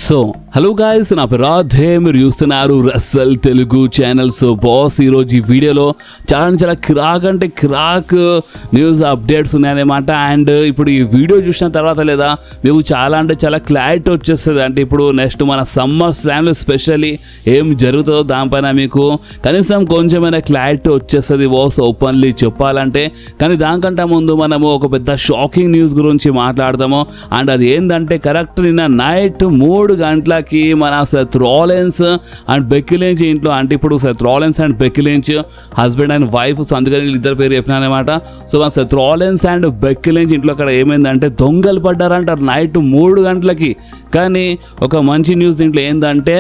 So hello guys, నా పేరు రాధే, మీరు చూస్తున్నారు Russell Telugu channel. So boss, ఈరోజు ఈ వీడియోలో చాలా కిరాక్ అంటే కిరాక్ న్యూస్ అప్డేట్స్ ఉన్నాయన్నమాట. అండ్ ఇప్పుడు ఈ వీడియో చూసిన తర్వాత లేదా మీకు చాలా క్లారిటీ వచ్చేస్తుంది. అంటే ఇప్పుడు నెక్స్ట్ మన సమ్మర్ స్లామ్లో స్పెషల్లీ ఏం జరుగుతుందో దానిపైన మీకు కనీసం కొంచెమైనా క్లారిటీ వచ్చేస్తుంది బాస్, ఓపెన్లీ చెప్పాలంటే. కానీ దానికంటే ముందు మనము ఒక పెద్ద షాకింగ్ న్యూస్ గురించి మాట్లాడదాము. అండ్ అది ఏంటంటే కరెక్ట్ నిన్న నైట్ 3 గంటలకి మన Seth Rollins and Becky Lynch ఇంట్లో, అంటే ఇప్పుడు Seth Rollins and Becky Lynch husband and wife, so అందుకని ఇద్దరు పేరు చెప్పినాను అనమాట. సో మన Seth Rollins and Becky Lynch ఇంట్లో అక్కడ ఏమైందంటే దొంగలు పడ్డారంటారు నైట్ 3 గంటలకి. కానీ ఒక మంచి న్యూస్ దీంట్లో ఏంటంటే,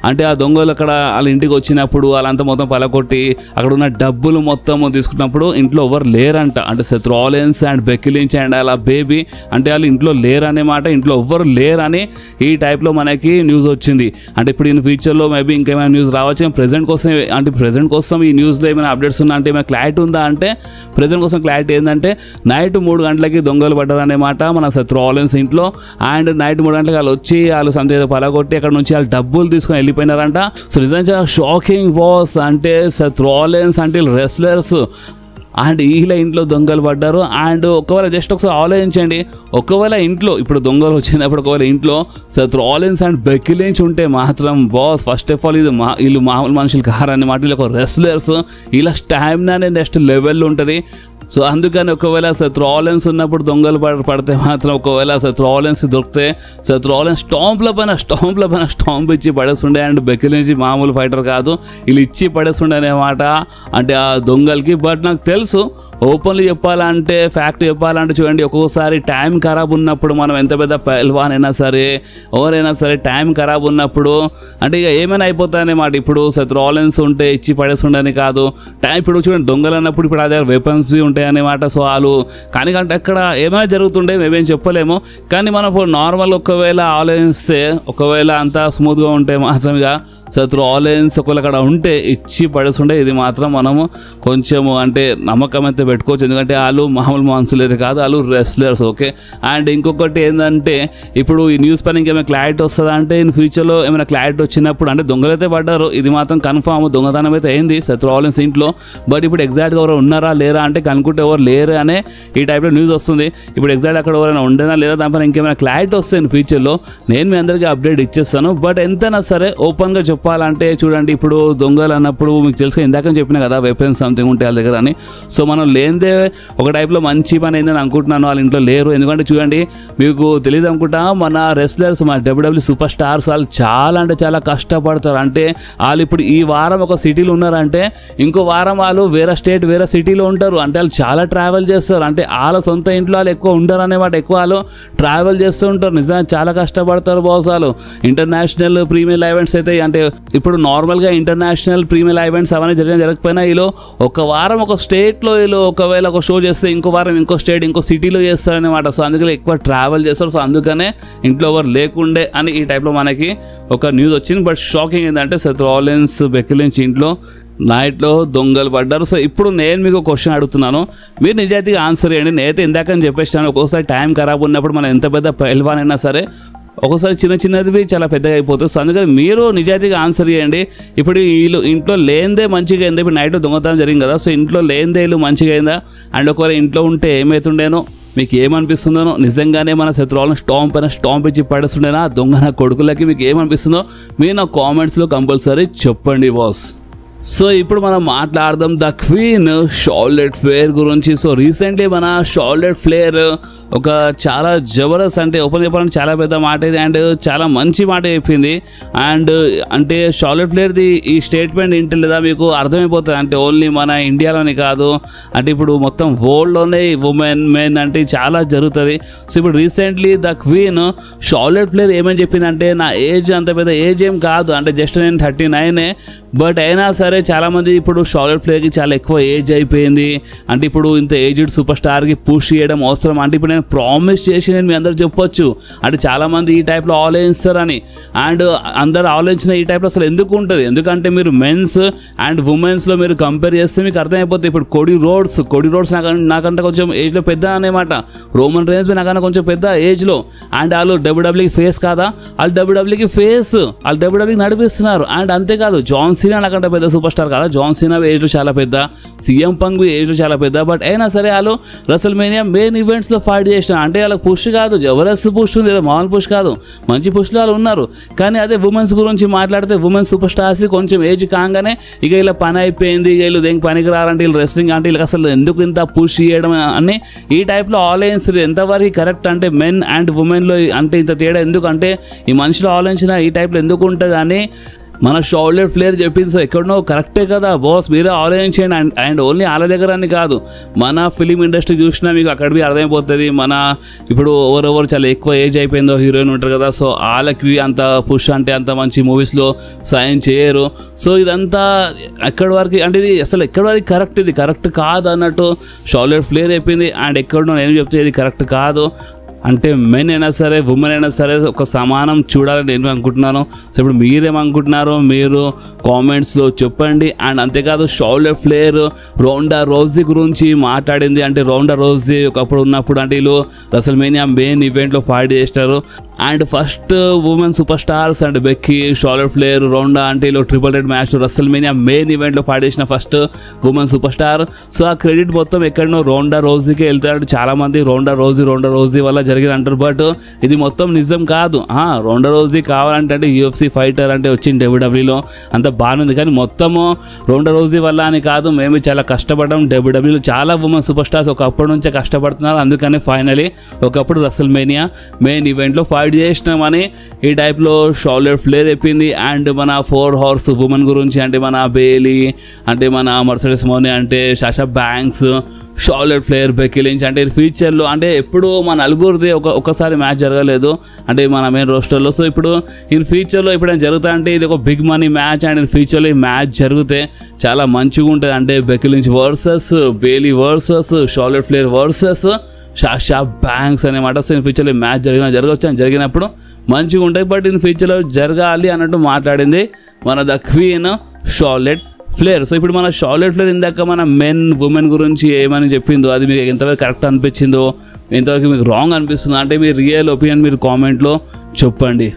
అంటే ఆ దొంగలు అక్కడ వాళ్ళ ఇంటికి వచ్చినప్పుడు వాళ్ళంతా మొత్తం పలకొట్టి అక్కడ ఉన్న డబ్బులు మొత్తం తీసుకున్నప్పుడు ఇంట్లో ఎవరు లేరంట. అంటే Seth Rollins and Becky Lynch and అలా బేబీ అంటే వాళ్ళు ఇంట్లో లేరనేమాట, ఇంట్లో ఎవ్వరు లేరని ఈ టైప్లో మనకి న్యూస్ వచ్చింది. అంటే ఇప్పుడు ఇన్ ఫ్యూచర్లో మేబీ ఇంకేమైనా న్యూస్ రావచ్చు. ప్రెజెంట్ కోసం ఈ న్యూస్లో ఏమైనా అప్డేట్స్ ఉన్నా అంటే ఏమైనా క్లారిటీ ఉందా అంటే, ప్రెజెంట్ కోసం క్లారిటీ ఏంటంటే నైట్ 3 గంటలకి దొంగలు పడ్డారనేమాట మన సెత్ రాలిన్స్ ఇంట్లో. అండ్ నైట్ 3 గంటలకి వాళ్ళు వచ్చి వాళ్ళు సంథింగ్ పలగొట్టి అక్కడ నుంచి వాళ్ళు డబ్బులు తీసుకొని వెళ్ళిపోయినారంట. సో నిజంగా షాకింగ్ బాస్. అంటే సెత్ రాలిన్స్ అంటే రెస్లర్స్ అండ్ వీళ్ళ ఇంట్లో దొంగలు పడ్డారు. అండ్ ఒకవేళ జస్ట్ ఒకసారి ఆలోచించండి, ఒకవేళ ఇంట్లో ఇప్పుడు దొంగలు వచ్చినప్పుడు ఒకవేళ ఇంట్లో Seth Rollins and Becky Lynch ఉంటే మాత్రం బాస్, ఫస్ట్ ఆఫ్ ఆల్ వీళ్ళు మామూలు మనుషులు కారన్నమాట. వీళ్ళు ఒక రెస్లర్స్, వీళ్ళ స్టామినానే నెక్స్ట్ లెవెల్లో ఉంటుంది. సో అందుకని ఒకవేళ సెత్ రాలిన్స్ ఉన్నప్పుడు దొంగలు పడితే మాత్రం, ఒకవేళ సెత్ రాలిన్స్ దొరికితే సెత్ రాలిన్స్ స్టాంప్ల పైన స్టాంప్ ఇచ్చి పడేస్తుండే. అండ్ బెక్కీ లించ్ మామూలు ఫైటర్ కాదు, వీళ్ళు ఇచ్చి పడేస్తుండే అనమాట అంటే ఆ దొంగలకి. బట్ నాకు తెలుసు, ఓపెన్లీ చెప్పాలంటే ఫ్యాక్ట్ చెప్పాలంటే చూడండి, ఒక్కొక్కసారి టైం ఖరాబ్ ఉన్నప్పుడు మనం ఎంత పెద్ద పెల్వాన్ అయినా సరే ఎవరైనా సరే టైం ఖరాబ్ ఉన్నప్పుడు అంటే ఇక ఏమైనా అయిపోతాయన్నమాట. ఇప్పుడు సెత్ రాలిన్స్ ఉంటే ఇచ్చి పడేస్తుండని కాదు, టైం ఇప్పుడు చూడండి దొంగలు అన్నప్పుడు ఇప్పుడు అదే వెపన్స్ ఉంటాయి అన్నమాట. సో వాళ్ళు కానీ అక్కడ ఏమైనా జరుగుతుండే మేమేం చెప్పలేము. కానీ మనం ఇప్పుడు నార్మల్ ఒకవేళ ఆలోచిస్తే ఒకవేళ అంతా స్మూత్గా ఉంటే మాత్రం ఇక సెత్ రాలిన్స్ ఒకవేళ అక్కడ ఉంటే ఇచ్చి పడేస్తుండే. ఇది మాత్రం మనము కొంచెము అంటే నమ్మకం అయితే పెట్టుకోవచ్చు, ఎందుకంటే వాళ్ళు మామూలు మనుషులు అయితే కాదు, వాళ్ళు రెస్లర్స్. ఓకే. అండ్ ఇంకొకటి ఏంటంటే ఇప్పుడు ఈ న్యూస్ పైన ఇంకేమైనా క్లారిటీ వస్తుందా అంటే, ఇన్ ఫ్యూచర్లో ఏమైనా క్లారిటీ వచ్చినప్పుడు అంటే దొంగలైతే పడ్డారు, ఇది మాత్రం కన్ఫామ్ దొంగతనం అయితే అయింది సెత్ రాలిన్స్ ఇంట్లో. బట్ ఇప్పుడు ఎగ్జాక్ట్గా ఎవరు ఉన్నారా లేరా అంటే కనుక్కుంటే ఎవరు లేరు అనే ఈ టైప్లో న్యూస్ వస్తుంది. ఇప్పుడు ఎగ్జాక్ట్ అక్కడ ఎవరైనా ఉండేనా లేదా దానిపైన ఇంకేమైనా క్లారిటీ వస్తే ఇన్ ఫ్యూచర్లో నేను మీ అందరికీ అప్డేట్ ఇచ్చేస్తాను. బట్ ఎంతైనా సరే ఓపెన్గా చెప్పాలంటే చూడండి, ఇప్పుడు దొంగలు అన్నప్పుడు మీకు తెలుసు, ఇందాక చెప్పినా కదా వెపన్స్ సంథింగ్ ఉంటే వాళ్ళ దగ్గర అని. సో మనం లేనిదే ఒక టైప్లో మంచి పని అయిందని అనుకుంటున్నాను, వాళ్ళ ఇంట్లో లేరు. ఎందుకంటే చూడండి, మీకు తెలియదు అనుకుంటా, మన రెస్లర్స్ మన WWE సూపర్ స్టార్స్ వాళ్ళు చాలా కష్టపడతారు. అంటే వాళ్ళు ఇప్పుడు ఈ వారం ఒక సిటీలో ఉన్నారంటే ఇంకో వారం వాళ్ళు వేరే స్టేట్ వేరే సిటీలో ఉంటారు. అంటే వాళ్ళు చాలా ట్రావెల్ చేస్తారు. అంటే వాళ్ళ సొంత ఇంట్లో వాళ్ళు ఎక్కువ ఉండరు అనేమాట, ఎక్కువ వాళ్ళు ట్రావెల్ చేస్తూ ఉంటారు. నిజంగా చాలా కష్టపడతారు బాస్ వాళ్ళు. ఇంటర్నేషనల్ ప్రీమియర్ ఈవెంట్స్ అయితే అంటే ఇప్పుడు నార్మల్గా ఇంటర్నేషనల్ ప్రీమియర్ ఈవెంట్స్ అవన్నీ జరగకపోయినా వీళ్ళు ఒక వారం ఒక స్టేట్లో వీళ్ళు ఒకవేళ ఒక షో చేస్తే ఇంకో వారం ఇంకో స్టేట్ ఇంకో సిటీలో చేస్తారనమాట. సో అందుకని ఎక్కువ ట్రావెల్ చేస్తారు. సో అందుకనే ఇంట్లో ఎవరు లేకుండే అని ఈ టైప్లో మనకి ఒక న్యూస్ వచ్చింది. బట్ షాకింగ్ ఏంటంటే సెత్ రాలిన్స్ బెక్కీ లించ్ ఇంట్లో నైట్లో దొంగలు పడ్డారు. సో ఇప్పుడు నేను మీకు క్వశ్చన్ అడుగుతున్నాను, మీరు నిజాయితీగా ఆన్సర్ చేయండి. నేనైతే ఇందాకని చెప్పేస్తాను, ఒక్కోసారి టైం ఖరాబ్ ఉన్నప్పుడు మనం ఎంత పెద్ద పెల్వాన్ అయినా సరే ఒకసారి చిన్నది చాలా పెద్దగా అయిపోతుంది. సో అందుకని మీరు నిజాయితీగా ఆన్సర్ చేయండి. ఇప్పుడు వీళ్ళు ఇంట్లో లేనిదే మంచిగా అయింది. ఇప్పుడు నైట్ దొంగతనం జరిగింది కదా, సో ఇంట్లో లేనిదే వీళ్ళు మంచిగా అయిందా? అండ్ ఒకవేళ ఇంట్లో ఉంటే ఏమవుతుండేనో మీకు ఏమనిపిస్తుందో, నిజంగానే మన సెత్ రాలిన్స్ స్టాంప్ ఇచ్చి పడేస్తుండేనా దొంగ నా కొడుకులకి? మీకు ఏమనిపిస్తుందో మీరు నా కామెంట్స్లో కంపల్సరీ చెప్పండి బాస్. సో ఇప్పుడు మనం మాట్లాడదాం ద క్వీన్ షార్లెట్ ఫ్లేర్ గురించి. సో రీసెంట్లీ మన షార్లెట్ ఫ్లేర్ ఒక చాలా జబర్దస్త్ అంటే ఓపెన్ చెప్పాలంటే చాలా పెద్ద మాట ఇది, అండ్ చాలా మంచి మాట చెప్పింది. అండ్ అంటే షార్లెట్ ఫ్లేర్ది ఈ స్టేట్మెంట్ ఏంటి లేదా మీకు అర్థమైపోతుంది. అంటే ఓన్లీ మన ఇండియాలోనే కాదు, అంటే ఇప్పుడు మొత్తం వరల్డ్లోనే ఉమెన్ మెన్ అంటే చాలా జరుగుతుంది. సో ఇప్పుడు recently the queen Charlotte Flair ఏమని చెప్పిందంటే, నా ఏజ్ అంత పెద్ద ఏజ్ ఏం కాదు, అంటే జస్ట్ నేను 39, బట్ అయినా సరే సరే చాలామంది ఇప్పుడు షార్లెట్ ఫ్లేర్కి చాలా ఎక్కువ ఏజ్ అయిపోయింది, అంటే ఇప్పుడు ఇంత ఏజ్డ్ సూపర్ స్టార్కి పుష్ చేయడం అవసరం అంటే ఇప్పుడు నేను ప్రామిస్ చేసి నేను మీ అందరు చెప్పొచ్చు అంటే చాలామంది ఈ టైప్లో ఆలోచిస్తారని. అండ్ అందరు ఆలోచించిన ఈ టైప్లో అసలు ఎందుకు ఉంటుంది, ఎందుకంటే మీరు మెన్స్ అండ్ ఉమెన్స్లో మీరు కంపేర్ చేస్తే మీకు అర్థమైపోతుంది. ఇప్పుడు కోడీ రోడ్స్ నాకంటే కొంచెం ఏజ్లో పెద్ద అనమాట, రోమన్ రేన్స్ నాకన్నా కొంచెం పెద్ద ఏజ్లో, అండ్ వాళ్ళు డబ్ల్యూడబ్ల్యూకి ఫేస్ కాదా, వాళ్ళు డబ్ల్యూడబ్ల్యూకి ఫేస్, వాళ్ళు డబ్ల్యూడబ్ల్యూకి నడిపిస్తున్నారు. అండ్ అంతేకాదు జాన్ సీనా నాకంటే పెద్ద సూపర్ స్టార్ కదా, జాన్ సీనా ఏజ్లో చాలా పెద్ద, సీఎం పంగ్ ఏజ్లో చాలా పెద్ద, బట్ అయినా సరే వాళ్ళు రెసల్మేనియా మెయిన్ ఈవెంట్స్లో ఫైట్ చేసిన అంటే వాళ్ళకి పుష్ కాదు, జబర్దస్త్ పుష్ ఉంది, మామూలు పుష్ కాదు, మంచి పుష్లో వాళ్ళు ఉన్నారు. కానీ అదే ఉమెన్స్ గురించి మాట్లాడితే ఉమెన్స్ సూపర్ స్టార్స్ కొంచెం ఏజ్ కాగానే ఇక ఇలా పని అయిపోయింది, ఇక వీళ్ళు దేనికి పనికి రారంటే వీళ్ళు రెస్లింగ్ అంటే వీళ్ళకి అసలు ఎందుకు ఇంత పుష్ చేయడం అని ఈ టైప్లో ఆలోచిస్తారు. ఎంతవరకు కరెక్ట్ అంటే మెన్ అండ్ ఉమెన్లో అంటే ఇంత తేడా ఎందుకంటే ఈ మనిషిలో ఆలోచించిన ఈ టైప్లో ఎందుకు ఉంటుంది అని మన షార్లెట్ ఫ్లేర్ చెప్పింది. సో ఎక్కడనో కరెక్టే కదా బాస్, మీరే ఆలోచించండి. అండ్ ఓన్లీ వాళ్ళ దగ్గర అని కాదు, మన ఫిలిం ఇండస్ట్రీ చూసినా మీకు అక్కడికి అర్థమైపోతుంది. మన ఇప్పుడు ఎవరెవరు చాలా ఎక్కువ ఏజ్ అయిపోయిందో హీరోయిన్ ఉంటారు కదా, సో వాళ్ళకి అంత పుష్ అంటే అంత మంచి మూవీస్లో సైన్ చేయరు. సో ఇదంతా ఎక్కడి వరకు అంటే ఇది అసలు ఎక్కడి వరకు కరెక్ట్, ఇది కరెక్ట్ కాదు అన్నట్టు షార్లెట్ ఫ్లేర్ చెప్పింది. అండ్ ఎక్కడనో నేను చెప్తే ఇది కరెక్ట్ కాదు అంటే మెన్ అయినా సరే ఉమెన్ అయినా సరే ఒక సమానం చూడాలని నేను అనుకుంటున్నాను. సో ఇప్పుడు మీరేమనుకుంటున్నారో మీరు కామెంట్స్లో చెప్పండి. అండ్ అంతేకాదు షార్లెట్ ఫ్లేర్ రోండా రోజ్ది గురించి మాట్లాడింది. అంటే రోండా రోజ్ది ఒకప్పుడు ఉన్నప్పుడు అంటే వీళ్ళు రెసల్మేనియా మెయిన్ ఈవెంట్లో ఫైట్ చేస్తారు. And first women superstars and Becky, Charlotte Flair, Ronda అంటే వీళ్ళు triple threat match WrestleMania main ఈవెంట్లో ఫైట్ చేసిన first women superstar. So ఆ క్రెడిట్ మొత్తం ఎక్కడనో రోండా రోజ్కి వెళ్తాడు. చాలామంది రోండా రోజ్ది వల్ల జరిగింది అంటారు, బట్ ఇది మొత్తం నిజం కాదు. రోండా రోజ్ది కావాలంటే అంటే UFC ఫైటర్ అంటే వచ్చింది డబ్ల్యూడబ్ల్యూలో అంత బాగుంది, కానీ మొత్తము రోండా రోజ్ది వల్ల అని కాదు. మేము చాలా కష్టపడ్డాం, డబ్ల్యూడబ్ల్యూలో చాలా ఉమెన్ సూపర్ స్టార్స్ ఒకప్పటి నుంచే కష్టపడుతున్నారు. అందుకని ఫైనలీ ఒకప్పుడు రెసల్మేనియా మెయిన్ ఈవెంట్లో ఫైట్ చేసినామని ఈ టైప్లో షార్లెట్ ఫ్లేర్ చెప్పింది. అండ్ మన 4 హార్స్ ఉమెన్ గురించి అంటే మన బేలీ, అంటే మన మర్సిడీస్ మోనీ, అంటే Sasha Banks, Charlotte Flair, Becky Lynch అంటే ఫ్యూచర్లో అంటే ఎప్పుడు మన నలుగురిది ఒక్కసారి మ్యాచ్ జరగలేదు అంటే మన మెయిన్ రోస్టర్లో. సో ఇప్పుడు ఇన్ ఫ్యూచర్లో ఎప్పుడైనా జరుగుతా అంటే ఇది ఒక big money match. And in ఫ్యూచర్లో ఈ మ్యాచ్ జరిగితే చాలా మంచిగా ఉంటుంది. అంటే Becky Lynch versus Bayley versus Charlotte Flair versus Sasha Banks అనమాట. సో ఇన్ ఫ్యూచర్లో ఈ మ్యాచ్ జరగవచ్చు అని జరిగినప్పుడు మంచిగా ఉంటాయి, బట్ ఇన్ ఫ్యూచర్లో జరగాలి అన్నట్టు మాట్లాడింది మన the queen Charlotte Flair. So ఇప్పుడు మన షార్లెట్ ఫ్లేర్ ఇందాక మన మెన్ ఉమెన్ గురించి ఏమని చెప్పిందో అది మీకు ఎంతవరకు కరెక్ట్ అనిపించిందో, ఎంతవరకు మీకు రాంగ్ అనిపిస్తుందో అంటే మీ రియల్ ఒపీనియన్ మీరు కామెంట్లో చెప్పండి.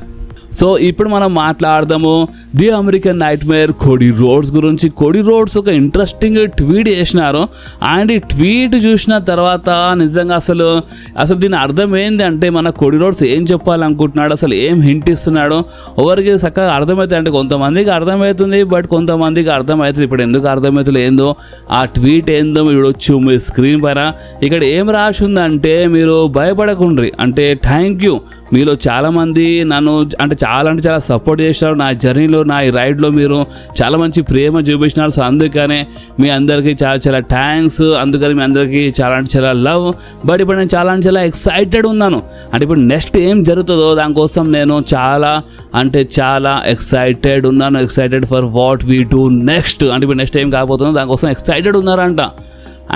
సో ఇప్పుడు మనం మాట్లాడదాము the American nightmare Cody Rhodes గురించి. కోడీ రోడ్స్ ఒక ఇంట్రెస్టింగ్ ట్వీట్ చేసినారు. అండ్ ఈ ట్వీట్ చూసిన తర్వాత నిజంగా అసలు దీని అర్థం ఏంది అంటే మన కోడీ రోడ్స్ ఏం చెప్పాలనుకుంటున్నాడు, అసలు ఏం హింట్ ఇస్తున్నాడు ఎవరికి చక్కగా అర్థమవుతుంది. అంటే కొంతమందికి అర్థమవుతుంది, బట్ కొంతమందికి అర్థమవుతుంది. ఇప్పుడు ఎందుకు అర్థమవుతుంది ఏందో ఆ ట్వీట్ ఏందో మీరు చూడొచ్చు మీ స్క్రీన్ పైన. ఇక్కడ ఏం రాసి ఉందంటే మీరు భయపడకుండ్రి, అంటే థ్యాంక్ యూ, మీలో చాలామంది నన్ను అంటే చాలా సపోర్ట్ చేసినారు నా జర్నీలో, నా ఈ రైడ్లో మీరు చాలా మంచి ప్రేమ చూపించినారు. సో అందుకనే మీ అందరికీ చాలా థ్యాంక్స్, అందుకని మీ అందరికీ చాలా లవ్. బట్ ఇప్పుడు నేను చాలా ఎక్సైటెడ్ ఉన్నాను. అంటే ఇప్పుడు నెక్స్ట్ ఏం జరుగుతుందో దానికోసం నేను చాలా ఎక్సైటెడ్ ఉన్నాను. Excited for what we do next. అంటే ఇప్పుడు నెక్స్ట్ ఏం కాకపోతుందో దానికోసం ఎక్సైటెడ్ ఉన్నారంట.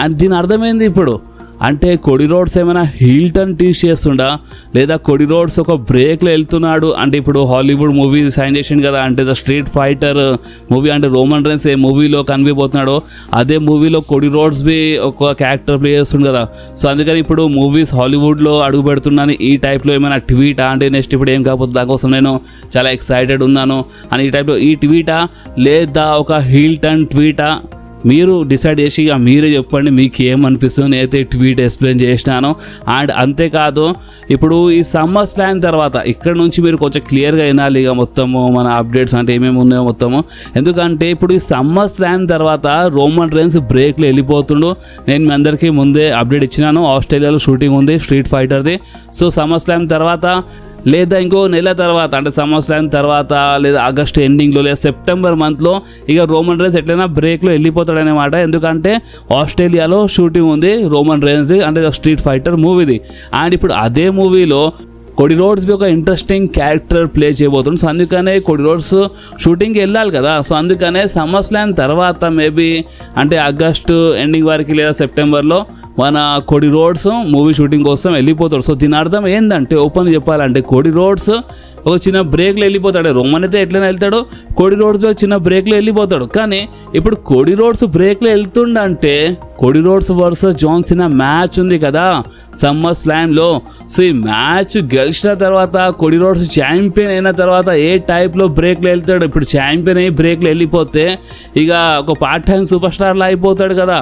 అండ్ దీని అర్థమైంది ఇప్పుడు అంటే కోడీ రోడ్స్ ఏమైనా హీల్ టర్న్ టీచ్ చేస్తుండా, లేదా కోడీ రోడ్స్ ఒక బ్రేక్లో వెళ్తున్నాడు. అంటే ఇప్పుడు హాలీవుడ్ మూవీ సైన్ చేసిండు కదా, అంటే ద స్ట్రీట్ ఫైటర్ మూవీ, అంటే రోమన్ రేన్స్ ఏ మూవీలో కనిపిపోతున్నాడో అదే మూవీలో కోడీ రోడ్స్ బి ఒక క్యారెక్టర్ ప్లే చేస్తుంది కదా. సో అందుకని ఇప్పుడు మూవీస్ హాలీవుడ్లో అడుగు పెడుతున్నాను ఈ టైప్లో ఏమైనా ట్వీటా, అంటే నెక్స్ట్ ఇప్పుడు ఏం కాకపోతే దానికోసం నేను చాలా ఎక్సైటెడ్ ఉన్నాను అని ఈ టైప్లో ఈ ట్వీటా లేదా ఒక హీల్ టర్న్ ట్వీటా మీరు డిసైడ్ చేసి ఇక మీరే చెప్పండి మీకు ఏమనిపిస్తుంది. నేనైతే ట్వీట్ ఎక్స్ప్లెయిన్ చేసినాను. అండ్ అంతేకాదు ఇప్పుడు ఈ సమ్మర్ స్లామ్ తర్వాత ఇక్కడ నుంచి మీరు కొంచెం క్లియర్గా వినాలి ఇక మొత్తము మన అప్డేట్స్ అంటే ఏమేమి ఉన్నాయో మొత్తము. ఎందుకంటే ఇప్పుడు ఈ సమ్మర్ స్లామ్ తర్వాత రోమన్ రేన్స్ బ్రేక్లో వెళ్ళిపోతుండు. నేను మీ అందరికీ ముందే అప్డేట్ ఇచ్చినాను, ఆస్ట్రేలియాలో షూటింగ్ ఉంది స్ట్రీట్ ఫైటర్ది. సో సమ్మర్ స్లామ్ తర్వాత లేదా ఇంకో నెల తర్వాత అంటే సమ్మర్ స్లామ్ తర్వాత లేదా ఆగస్ట్ ఎండింగ్లో లేదా సెప్టెంబర్ మంత్లో ఇక రోమన్ రేన్స్ ఎట్లయినా బ్రేక్లో వెళ్ళిపోతాడనమాట. ఎందుకంటే ఆస్ట్రేలియాలో షూటింగ్ ఉంది రోమన్ రేన్స్ అంటే స్ట్రీట్ ఫైటర్ మూవీది. అండ్ ఇప్పుడు అదే మూవీలో కోడి రోడ్స్ ఒక ఇంట్రెస్టింగ్ క్యారెక్టర్ ప్లే చేయబోతుంది. సో అందుకనే కోడి రోడ్స్ షూటింగ్కి వెళ్ళాలి కదా. సో అందుకనే సమ్మర్ స్లామ్ తర్వాత మేబీ అంటే ఆగస్టు ఎండింగ్ వరకు లేదా సెప్టెంబర్లో మన కోడి రోడ్స్ మూవీ షూటింగ్ కోసం వెళ్ళిపోతాడు. సో దీని అర్థం ఏంటంటే ఓపెన్ చెప్పాలంటే కోడి రోడ్స్ ఒక చిన్న బ్రేక్లో వెళ్ళిపోతాడు. రోమన్ అయితే ఎట్లైనా వెళ్తాడు, కోడి రోడ్స్ చిన్న బ్రేక్లో వెళ్ళిపోతాడు. కానీ ఇప్పుడు కోడి రోడ్స్ బ్రేక్లో వెళ్తుండంటే Cody Rhodes versus John Cena match ఉంది కదా సమ్మర్ స్లామ్లో. సో ఈ మ్యాచ్ గెలిచిన తర్వాత కోడి రోడ్స్ ఛాంపియన్ అయిన తర్వాత ఏ టైప్లో బ్రేక్లో వెళ్తాడు. ఇప్పుడు ఛాంపియన్ అయ్యి బ్రేక్లో వెళ్ళిపోతే ఇక ఒక పార్ట్ టైం సూపర్ స్టార్లా అయిపోతాడు కదా.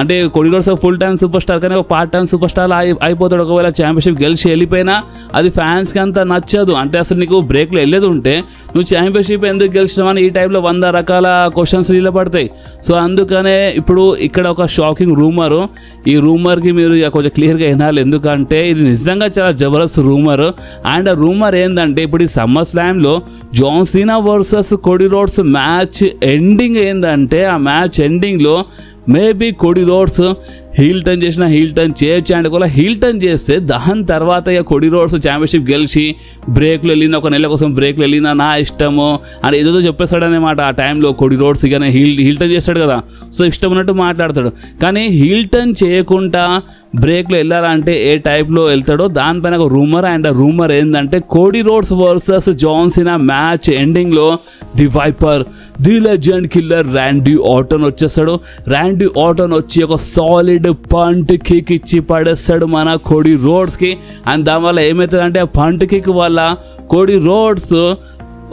అంటే కోడి roads full time super star కానీ ఒక పార్ట్ టైం సూపర్ స్టార్ అయిపోతాడు. ఒకవేళ ఛాంపియన్షిప్ గెలిచి వెళ్ళిపోయినా అది ఫ్యాన్స్కి అంతా నచ్చదు. అంటే అసలు నీకు బ్రేక్లో వెళ్ళేది ఉంటే నువ్వు ఛాంపియన్షిప్ ఎందుకు గెలిచినావని ఈ టైప్లో 100 రకాల క్వశ్చన్స్ నిలబడతాయి. సో అందుకనే ఇప్పుడు ఇక్కడ ఒక షాకింగ్ రూమరు. ఈ రూమర్కి మీరు కొంచెం క్లియర్గా వినాలి, ఎందుకంటే ఇది నిజంగా చాలా జబర్దస్త్ రూమర్. అండ్ ఆ రూమర్ ఏంటంటే ఇప్పుడు ఈ సమ్మర్ స్లామ్లో John Cena versus Cody Rhodes match ending ఏంటంటే ఆ మ్యాచ్ ఎండింగ్లో maybe Cody Rhodes heel turn చేసిన హీల్ టర్న్ చేయొచ్చు. అండ్ కూడా హీల్ టర్న్ చేస్తే దాని తర్వాత ఇక కోడి రోడ్స్ ఛాంపియన్షిప్ గెలిచి బ్రేక్లో వెళ్ళిన ఒక నెల కోసం బ్రేక్లో వెళ్ళిన నా ఇష్టము అని ఏదో చెప్పేస్తాడు అనమాట. ఆ టైంలో కోడి రోడ్స్ ఇక హీల్ టర్న్ చేస్తాడు కదా. సో ఇష్టం ఉన్నట్టు మాట్లాడతాడు. కానీ హీల్ టర్న్ చేయకుండా బ్రేక్లో వెళ్ళాలంటే ఏ టైప్లో వెళ్తాడో దానిపైన ఒక రూమర్. అండ్ ఆ రూమర్ ఏంటంటే Cody Rhodes versus John Cena match ఎండింగ్లో the Viper the Legend Killer Randy Orton వచ్చేస్తాడు. ర్యాండీ ఆర్టన్ వచ్చి ఒక సాలిడ్ పంట్ కిక్ ఇచ్చి పడేస్తాడు మన కోడి రోడ్స్కి. అండ్ దానివల్ల ఏమవుతుందంటే ఆ పంట్ కిక్ వల్ల కోడి రోడ్స్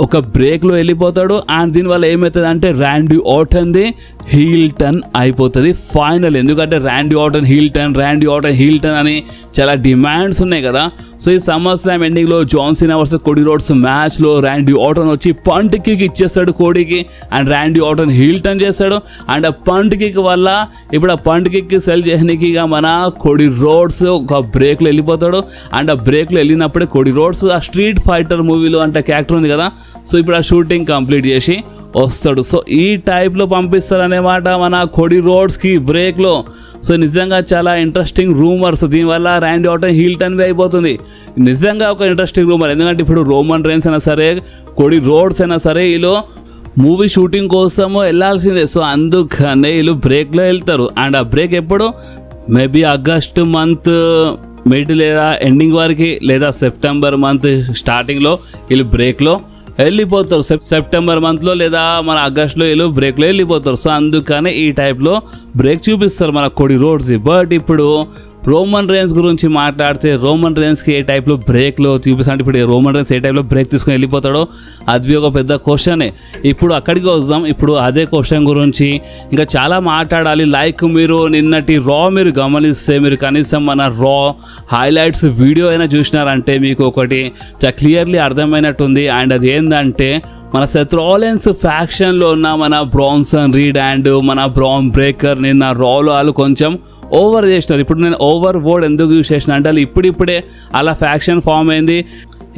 ఒక బ్రేక్లో వెళ్ళిపోతాడు. అండ్ దీనివల్ల ఏమవుతుంది అంటే ర్యాండీ ఆర్టన్ది హీల్ టర్న్ అయిపోతుంది ఫైనల్. ఎందుకంటే Randy Orton heel turn, Randy Orton heel turn అని చాలా డిమాండ్స్ ఉన్నాయి కదా. సో ఈ సమ్మర్ స్లామ్ ఎండింగ్లో John Cena versus Cody Rhodes మ్యాచ్లో ర్యాండీ ఆర్టన్ వచ్చి పంట్ కిక్ ఇచ్చేస్తాడు కోడికి. And Randy Orton heel turn చేస్తాడు. అండ్ ఆ పంట్ కిక్ వల్ల ఇప్పుడు ఆ పంట్ కిక్ సెల్ చేయడానికి ఇక మన కోడి రోడ్స్ ఒక బ్రేక్లో వెళ్ళిపోతాడు. అండ్ ఆ బ్రేక్లో వెళ్ళినప్పుడే కోడి రోడ్స్ ఆ స్ట్రీట్ ఫైటర్ మూవీలో అంటే క్యారెక్టర్ ఉంది కదా. సో ఇప్పుడు ఆ షూటింగ్ కంప్లీట్ చేసి వస్తాడు. సో ఈ టైప్లో పంపిస్తారనేమాట మన కోడి రోడ్స్కి బ్రేక్లో. సో నిజంగా చాలా ఇంట్రెస్టింగ్ రూమర్స్. దీనివల్ల ర్యాండీ ఆర్టన్ హీల్ టర్న్ అయిపోతుంది. నిజంగా ఒక ఇంట్రెస్టింగ్ రూమర్. ఎందుకంటే ఇప్పుడు రోమన్ రైన్స్ అయినా సరే కోడి రోడ్స్ అయినా సరే వీళ్ళు మూవీ షూటింగ్ కోసము వెళ్ళాల్సిందే. సో అందుకనే వీళ్ళు బ్రేక్లో వెళ్తారు. అండ్ ఆ బ్రేక్ ఎప్పుడు మేబీ ఆగస్ట్ మంత్ మిడ్ లేదా ఎండింగ్ వరకు లేదా సెప్టెంబర్ మంత్ స్టార్టింగ్లో వీళ్ళు బ్రేక్లో వెళ్ళిపోతారు. సెప్టెంబర్ మంత్లో లేదా మన ఆగస్టులో వీళ్ళు బ్రేక్లో వెళ్ళిపోతారు. సో అందుకనే ఈ టైప్లో బ్రేక్ చూపిస్తారు మన కోడి రోడ్స్. బట్ ఇప్పుడు రోమన్ రేన్స్ గురించి మాట్లాడితే రోమన్ రేన్స్కి ఏ టైప్లో బ్రేక్లో చూపిస్తా అంటే ఇప్పుడు రోమన్ రేన్స్ ఏ టైప్లో బ్రేక్ తీసుకొని వెళ్ళిపోతాడో అది ఒక పెద్ద క్వశ్చనే. ఇప్పుడు అక్కడికి వద్దాం. ఇప్పుడు అదే క్వశ్చన్ గురించి ఇంకా చాలా మాట్లాడాలి. లైక్ మీరు నిన్నటి రా మీరు గమనిస్తే మీరు కనీసం మన రా హైలైట్స్ వీడియో అయినా చూసినారంటే మీకు ఒకటి చాలా క్లియర్లీ అర్థమైనట్టుంది. అండ్ అది ఏంటంటే మన సెత్ రాలిన్స్ ఫ్యాక్షన్లో ఉన్న మన బ్రాన్సన్ రీడ్ అండ్ మన బ్రాన్ బ్రేకర్ నిన్న రాలో వాళ్ళు కొంచెం ఓవర్ చేసినారు. ఇప్పుడు నేను ఓవర్ వర్డ్ ఎందుకు యూజ్ చేసిన అంటే వాళ్ళు ఇప్పుడిప్పుడే అలా ఫ్యాక్షన్ ఫామ్ అయింది.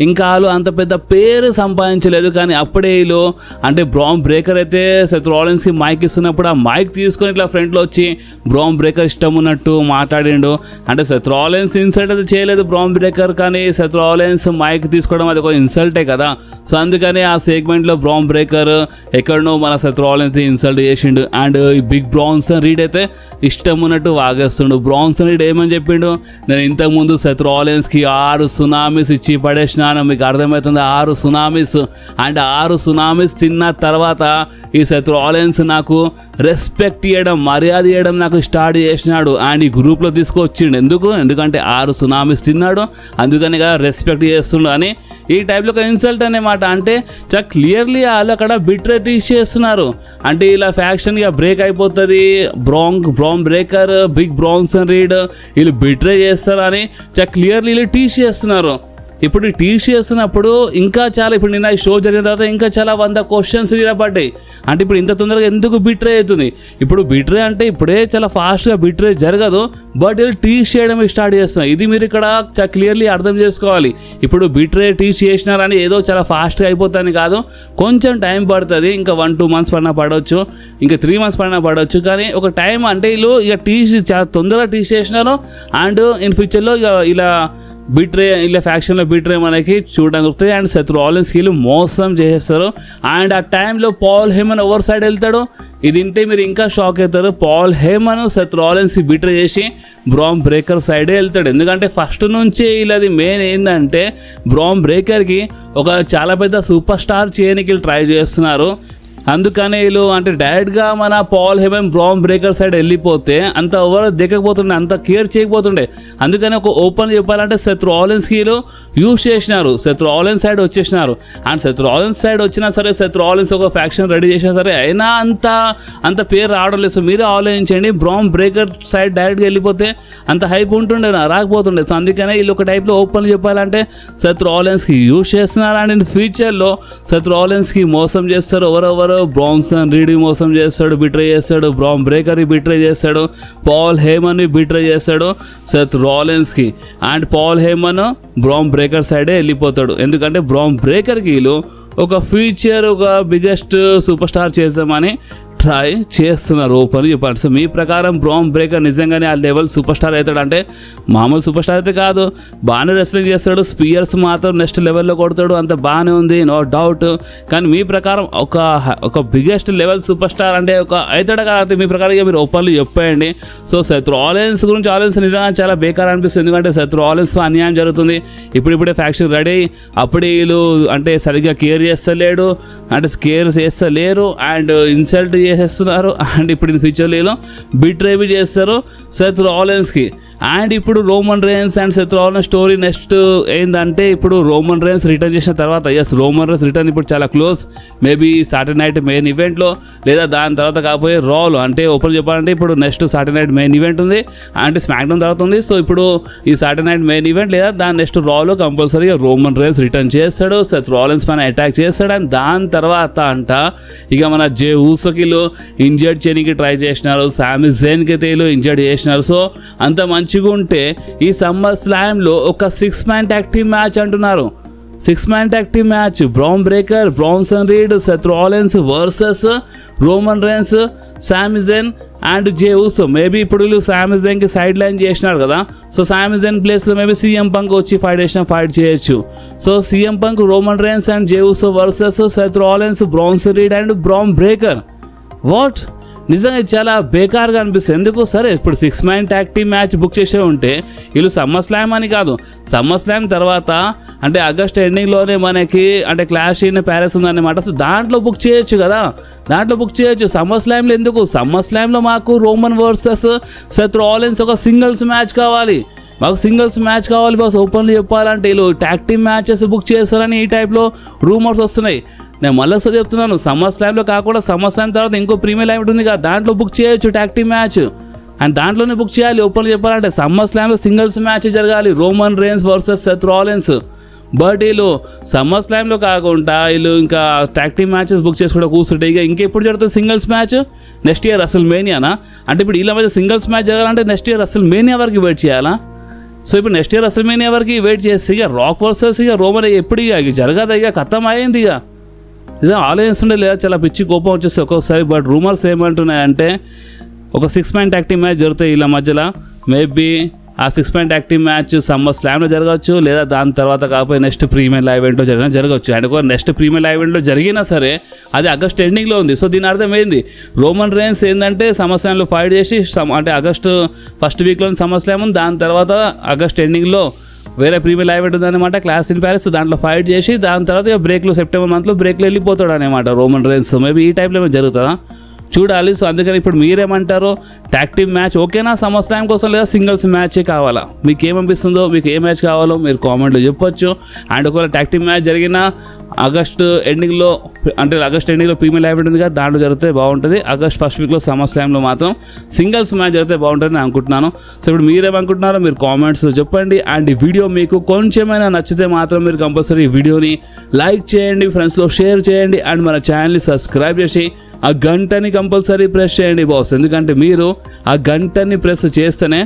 ఇంకా వాళ్ళు అంత పెద్ద పేరు సంపాదించలేదు. కానీ అప్పుడే వీళ్ళు అంటే బ్రాన్ బ్రేకర్ అయితే సెత్ రాలిన్స్కి మైక్ ఇస్తున్నప్పుడు ఆ మైక్ తీసుకొని ఇట్లా ఫ్రంట్లో వచ్చి బ్రాన్ బ్రేకర్ ఇష్టం ఉన్నట్టు మాట్లాడిండు. అంటే సెత్ రాలిన్స్ ఇన్సల్ట్ అయితే చేయలేదు బ్రాన్ బ్రేకర్, కానీ సెత్ రాలిన్స్ మైక్ తీసుకోవడం అది ఒక ఇన్సల్టే కదా. సో అందుకని ఆ సెగ్మెంట్లో బ్రాన్ బ్రేకర్ ఎక్కడనో మన సెత్ రాలిన్స్ ఇన్సల్ట్ చేసిండు. అండ్ ఈ బిగ్ బ్రాన్సన్ రీడ్ అయితే ఇష్టం ఉన్నట్టు వాగేస్తుండు. బ్రాన్సన్ రీడ్ ఏమని చెప్పిండు, నేను ఇంతకుముందు సెత్ రాలిన్స్కి 6 సునామీస్ ఇచ్చి పడేసిన, మీకు అర్థమవుతుంది 6 సునామీస్. అండ్ 6 సునామీస్ తిన్న తర్వాత ఈ సెత్ రాలిన్స్ నాకు రెస్పెక్ట్ ఇవ్వడం మర్యాద ఇవ్వడం నాకు స్టార్ట్ చేసినాడు. అండ్ ఈ గ్రూప్లో తీసుకొచ్చిండు. ఎందుకంటే 6 సునామీస్ తిన్నాడు అందుకని కదా రెస్పెక్ట్ చేస్తుండు అని ఈ టైప్లో ఒక ఇన్సల్ట్ అనేమాట. అంటే చాలా క్లియర్లీ వాళ్ళు అక్కడ బిట్రే టీచ్ చేస్తున్నారు. అంటే ఇలా ఫ్యాక్షన్ ఇక బ్రేక్ అయిపోతుంది. Bron Breakker big Bronson Reed వీళ్ళు బిట్రే చేస్తారు అని చాలా క్లియర్లీ వీళ్ళు టీచ్ చేస్తున్నారు. ఇప్పుడు టీచ్ చేస్తున్నప్పుడు ఇంకా చాలా ఇప్పుడు నిన్న ఈ షో జరిగిన తర్వాత ఇంకా చాలా 100 క్వశ్చన్స్ నిలబడ్డాయి. అంటే ఇప్పుడు ఇంత తొందరగా ఎందుకు బిట్రే అవుతుంది? ఇప్పుడు బిట్రే అంటే ఇప్పుడే చాలా ఫాస్ట్గా బిట్రే జరగదు, బట్ వీళ్ళు టీచ్ చేయడం స్టార్ట్ చేస్తున్నారు. ఇది మీరు ఇక్కడ చాలా క్లియర్లీ అర్థం చేసుకోవాలి. ఇప్పుడు బిట్రే టీచ్ చేసినారని ఏదో చాలా ఫాస్ట్గా అయిపోతుంది కాదు, కొంచెం టైం పడుతుంది. ఇంకా 1-2 మంత్స్ పడినా పడవచ్చు, ఇంకా 3 మంత్స్ పడినా పడవచ్చు. కానీ ఒక టైం అంటే వీళ్ళు ఇక టీచ్ చాలా తొందరగా టీచ్ చేసినారు. అండ్ ఇన్ ఫ్యూచర్లో ఇక ఇలా బిట్రే ఇలా ఫ్యాక్షన్లో బిట్రే మనకి చూడడానికి దొరుకుతుంది. అండ్ సెత్ రాలిన్స్కి వీళ్ళు మోసం చేసేస్తారు. అండ్ ఆ టైంలో పాల్ హేమన్ ఓవర్ సైడ్ వెళ్తాడు. ఇది వింటే మీరు ఇంకా షాక్ అవుతారు. పాల్ హేమన్ సెత్ రాలిన్స్కి బిట్రే చేసి బ్రామ్ బ్రేకర్ సైడే వెళ్తాడు. ఎందుకంటే ఫస్ట్ నుంచే వీళ్ళది మెయిన్ ఏంటంటే బ్రామ్ బ్రేకర్కి ఒక చాలా పెద్ద సూపర్ స్టార్ చేయడానికి ట్రై చేస్తున్నారు. అందుకనే వీళ్ళు అంటే డైరెక్ట్గా మన Paul Heyman Bron breaker side వెళ్ళిపోతే అంత ఓవర్ దిగకపోతుండే, అంత కేర్ చేయకపోతుండే. అందుకని ఒక ఓపెన్ చెప్పాలంటే సెత్ రాలిన్స్కి వీళ్ళు యూజ్ చేసినారు. సెత్ రాలిన్స్ సైడ్ వచ్చేసినారు. అండ్ సెత్ రాలిన్స్ సైడ్ వచ్చినా సరే సెత్ రాలిన్స్ ఒక ఫ్యాక్షన్ రెడీ చేసినా సరే అయినా అంత పేరు రావడం లేదు. సో మీరే ఆలోచించండి, బ్రామ్ బ్రేకర్ సైడ్ డైరెక్ట్గా వెళ్ళిపోతే అంత హైప్ ఉంటుండే రాకపోతుండే. సో అందుకనే వీళ్ళు ఒక టైప్లో ఓపెన్ చెప్పాలంటే సెత్ రాలిన్స్కి యూజ్ చేస్తున్నారు. అండ్ ఇన్ ఫ్యూచర్లో సెత్ రాలిన్స్కి మోసం చేస్తారు. ఎవరెవరు బ్రాన్సన్ రీడ్ మోసం చేస్తాడు, బిట్రే చేస్తాడు, బ్రామ్ బ్రేకర్ బిట్రే చేస్తాడు, పాల్ హేమన్ బిట్రే చేస్తాడు సెత్ రాలిన్స్కి. And Paul Heyman Bron Breakker సైడే వెళ్ళిపోతాడు. ఎందుకంటే బ్రామ్ బ్రేకర్కి వీళ్ళు ఒక ఫ్యూచర్ ఒక బిగ్గెస్ట్ సూపర్ స్టార్ చేద్దామని ట్రై చేస్తున్నారు ఓపెన్ చెప్పండి. సో మీ ప్రకారం బ్రామ్ బ్రేకర్ నిజంగానే ఆ లెవెల్ సూపర్ స్టార్ అవుతాడు అంటే మామూలు సూపర్ స్టార్ అయితే కాదు, బాగానే రెస్లింగ్ చేస్తాడు, స్పియర్స్ మాత్రం నెక్స్ట్ లెవెల్లో కొడతాడు, అంత బాగానే ఉంది, నో డౌట్. కానీ మీ ప్రకారం ఒక బిగ్గెస్ట్ లెవెల్ సూపర్ స్టార్ అంటే ఒక అవుతాడు కాబట్టి మీ ప్రకారం మీరు ఓపెన్లు చెప్పేయండి. సో సెత్ రాలిన్స్ గురించి ఆలోచించి నిజంగా చాలా బేకార్ అనిపిస్తుంది. ఎందుకంటే సెత్ రాలిన్స్ అన్యాయం జరుగుతుంది. ఇప్పుడే ఫ్యాక్షన్ రెడీ, అప్పుడు వీళ్ళు అంటే సరిగ్గా కేర్ చేస్తలేడు, అంటే కేర్ చేస్తలేరు అండ్ ఇన్సల్ట్ చేస్తున్నారు. అండ్ ఇప్పుడు ఇన్ ఫ్యూచర్లో బిట్రేవి చేస్తారు సెత్ రాలిన్స్కి. అండ్ ఇప్పుడు Roman rains and Seth Rollins story next ఏంటంటే ఇప్పుడు రోమన్ రేన్స్ రిటర్న్ చేసిన తర్వాత రోమన్ రేన్స్ రిటర్న్ ఇప్పుడు చాలా close. Maybe Saturday night main ఈవెంట్లో లేదా దాని తర్వాత కాకపోయే రాలో అంటే ఓపెన్ చెప్పాలంటే ఇప్పుడు next Saturday night main event ఉంది అంటే స్మాక్ డౌన్ తర్వాత ఉంది. సో ఇప్పుడు ఈ సాటర్డే నైట్ మెయిన్ ఈవెంట్ లేదా దాని నెక్స్ట్ రాలో కంపల్సరీగా రోమన్ రేన్స్ రిటర్న్ చేస్తాడు, సెత్ రాలిన్స్ పైన అటాక్ చేస్తాడు. అండ్ దాని తర్వాత ఇక మన జే ఊసోకిలో ఇంజర్డ్ చేయడానికి ట్రై చేసినారు, సామి జైన్కి అయితే ఇంజర్డ్ చేసినారు. సో అంత మంచిగా ఉంటే ఈ సమ్మర్ స్లామ్లో ఒక 6-man tag team మ్యాచ్ అంటున్నారు. 6-man tag team match Bron Breakker, Bronson Reed, Seth Rollins versus Roman Reigns, Sami Zayn and Jey Uso. Maybe ఇప్పుడు వీళ్ళు సామి జైన్కి సైడ్ లైన్ చేసినారు కదా, సో సామి జైన్ ప్లేస్లో మేబీ సీఎం పంక్ వచ్చి ఫైట్ చేయొచ్చు. So CM punk, Roman rains and Jey ఊసో versus Seth Rollins, Branson read and బ్రామ్ breaker. What నిజంగా చాలా బేకార్గా అనిపిస్తుంది. ఎందుకు సరే ఇప్పుడు 6-man tag team match book చేసే ఉంటే వీళ్ళు సమ్మర్ స్లామ్ అని కాదు, సమ్మర్ స్లామ్ తర్వాత అంటే ఆగస్ట్ ఎండింగ్లోనే మనకి అంటే క్లాష్ ఇన్ ప్యారిస్ ఉందన్నమాట. సో దాంట్లో బుక్ చేయొచ్చు కదా, దాంట్లో బుక్ చేయొచ్చు. సమ్మర్ స్లామ్లో ఎందుకు? సమ్మర్ స్లామ్లో మాకు రోమన్ వర్సెస్ సెత్ రాలిన్స్ ఒక సింగిల్స్ మ్యాచ్ కావాలి, మాకు సింగిల్స్ మ్యాచ్ కావాలి బాస్. ఓపెన్లీ చెప్పాలంటే వీళ్ళు ట్యాగ్ టీమ్ మ్యాచెస్ బుక్ చేస్తారని ఈ టైప్లో రూమర్స్ వస్తున్నాయి. నేను మళ్ళీ ఒకసారి చెప్తున్నాను, సమ్మర్ స్లామ్లో కాకుండా సమ్మర్ స్లామ్ తర్వాత ఇంకో ప్రీమియర్ లైవ్ ఉంటుంది కదా, దాంట్లో బుక్ చేయొచ్చు ట్యాగ్ టీమ్ మ్యాచ్ అండ్ దాంట్లోనే బుక్ చేయాలి. ఓపెన్లీ చెప్పాలంటే సమ్మర్ స్లామ్లో సింగిల్స్ మ్యాచ్ జరగాలి, Roman rains versus Seth Rollins. But వీళ్ళు సమ్మర్ స్లామ్లో కాకుండా వీళ్ళు ఇంకా ట్యాగ్ టీమ్ మ్యాచెస్ బుక్ చేసి కూడా కూర్చుంటే ఇంకెప్పుడు జరుగుతుంది సింగిల్స్ మ్యాచ్? నెక్స్ట్ ఇయర్ అసలు మేనియానా? అంటే ఇప్పుడు వీళ్ళ మధ్య సింగిల్స్ మ్యాచ్ జరగాలంటే నెక్స్ట్ ఇయర్ అసలు మేనియా వరకు వెయిట్ చేయాలా? సో ఇప్పుడు నెక్స్ట్ ఇయర్ అసలు మేనియా వరకు వెయిట్ చేస్తే ఇక రాక్ వర్సెస్ ఇక రోమన్ ఎప్పుడు ఇక జరగదు, ఇక ఖతం అయింది. ఇక నిజంగా ఆలోచిస్తుండే లేదా చాలా పిచ్చి కోపం వచ్చేసి ఒక్కొక్కసారి. బట్ రూమర్స్ ఏమంటున్నాయంటే ఒక 6-man tag team మ్యాచ్ జరుగుతాయి వీళ్ళ మధ్యలో. మేబీ ఆ 6-man tag team match Summer స్లామ్లో జరగవచ్చు లేదా దాని తర్వాత కాకపోతే నెక్స్ట్ ప్రీమియర్ లైవ్ ఈవెంట్లో జరగవచ్చు. అండ్ ఒక నెక్స్ట్ ప్రీమియర్ లైవ్ ఈవెంట్లో జరిగినా సరే అది ఆగస్ట్ ఎండింగ్లో ఉంది. సో దీని అర్థం ఏంది? రోమన్ రేన్స్ ఏంటంటే సమ్మర్ స్లామ్లో ఫైట్ చేసి అంటే ఆగస్టు ఫస్ట్ వీక్లో సమ్మర్ స్లామ్ ఉంది, దాని తర్వాత ఆగస్ట్ ఎండింగ్లో వేరే ప్రీమియర్ లైవ్ ఈవెంట్ ఉందన్నమాట క్లాష్ ఇన్ ప్యారిస్, దాంట్లో ఫైట్ చేసి దాని తర్వాత బ్రేక్లో సెప్టెంబర్ మంత్లో బ్రేక్లో వెళ్ళిపోతాడు అనమాట రోమన్ రేన్స్. మేబీ ఈ టైప్లో ఏమైనా జరుగుతుందా చూడాలి. సో అందుకని ఇప్పుడు మీరేమంటారు? ట్యాగ్ టీమ్ మ్యాచ్ ఓకేనా సమ్మర్ స్లామ్ కోసం లేదా సింగిల్స్ మ్యాచే కావాలా? మీకు ఏమనిపిస్తుందో, మీకు ఏ మ్యాచ్ కావాలో మీరు కామెంట్లో చెప్పొచ్చు. అండ్ ఒకవేళ ట్యాగ్ టీమ్ మ్యాచ్ జరిగిన ఆగస్ట్ ఎండింగ్లో ప్రీమియర్ లైవ్ ఉంటుంది కదా, దాంట్లో జరిగితే బాగుంటుంది. ఆగస్ట్ ఫస్ట్ వీక్లో సమ్మర్ స్లామ్లో మాత్రం సింగిల్స్ మ్యాచ్ జరిగితే బాగుంటుందని నేను అనుకుంటున్నాను. సో ఇప్పుడు మీరేమనుకుంటున్నారో మీరు కామెంట్స్లో చెప్పండి. అండ్ ఈ వీడియో మీకు కొంచెమైనా నచ్చితే మాత్రం మీరు కంపల్సరీ ఈ వీడియోని లైక్ చేయండి, ఫ్రెండ్స్లో షేర్ చేయండి అండ్ మన ఛానల్ని సబ్స్క్రైబ్ చేసి ఆ గంటని కంపల్సరీ ప్రెస్ చేయండి బాస్. ఎందుకంటే మీరు ఆ గంటని ప్రెస్ చేస్తేనే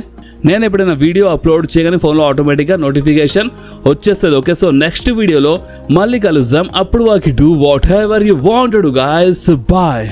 నేను ఎప్పుడైనా వీడియో అప్లోడ్ చేయగానే ఫోన్లో ఆటోమేటిక్గా నోటిఫికేషన్ వచ్చేస్తుంది. ఓకే, సో నెక్స్ట్ వీడియోలో మళ్ళీ కలుద్దాం. అప్పుడు వాకి do whatever you want to do guys. Bye.